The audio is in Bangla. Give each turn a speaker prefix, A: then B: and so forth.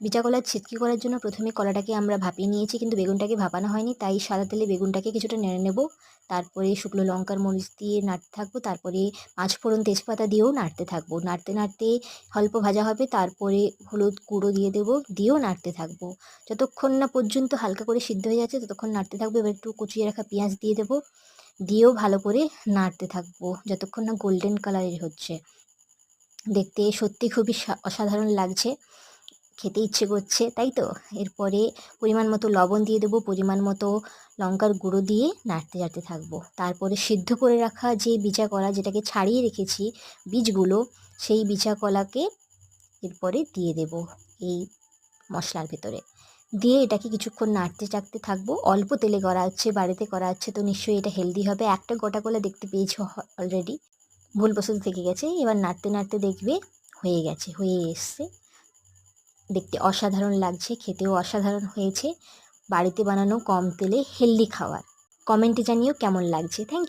A: বিচা কলার ছেচকি করার জন্য প্রথমে কলাটাকে আমরা ভাপিয়ে নিয়েছি, কিন্তু বেগুনটাকে ভাপানো হয়নি, তাই সাদা তেলে বেগুনটাকে কিছুটা নেড়ে নেব। তারপরে শুকনো লঙ্কার মরিচ দিয়ে নাড়তে থাকবো, তারপরে পাঁচফোড়ন তেজপাতা দিয়েও নাড়তে থাকবো। নাড়তে নাড়তে অল্প ভাজা হবে, তারপরে হলুদ গুঁড়ো দিয়ে দেবো, দিয়েও নাড়তে থাকবো যতক্ষণ না পর্যন্ত হালকা করে সিদ্ধ হয়ে যাচ্ছে, ততক্ষণ নাড়তে থাকবো। এবার একটু কুচিয়ে রাখা পেঁয়াজ দিয়ে দেবো, দিয়েও ভালো করে নাড়তে থাকবো যতক্ষণ না গোল্ডেন কালারের হচ্ছে। দেখতে সত্যি খুবই অসাধারণ লাগছে, খেতে ইচ্ছে করছে, তাই তো? এরপরে পরিমাণ মতো লবণ দিয়ে দেবো, পরিমাণ মতো লঙ্কার গুঁড়ো দিয়ে নাড়তে নাড়তে থাকবো। তারপরে সিদ্ধ করে রাখা যে বিচা কলা, যেটাকে ছাড়িয়ে রেখেছি বীজগুলো, সেই বিচা কলাকে এরপরে দিয়ে দেব এই মশলার ভেতরে। দিয়ে এটাকে কিছুক্ষণ নাড়তে চাড়তে থাকবো। অল্প তেলে করা হচ্ছে, বাড়িতে করা হচ্ছে, তো নিশ্চয়ই এটা হেলদি হবে। একটা গোটা কলা দেখতে পেয়েছো অলরেডি, ভুলবশত থেকে গেছে। এবার নাড়তে নাড়তে দেখবে হয়ে গেছে, হয়ে এসছে। দেখতে অসাধারণ লাগছে, খেতেও অসাধারণ হয়েছে। বাড়িতে বানানো কম তেলে হেলদি খাবার। কমেন্টে জানিও কেমন লাগছে। Thank you.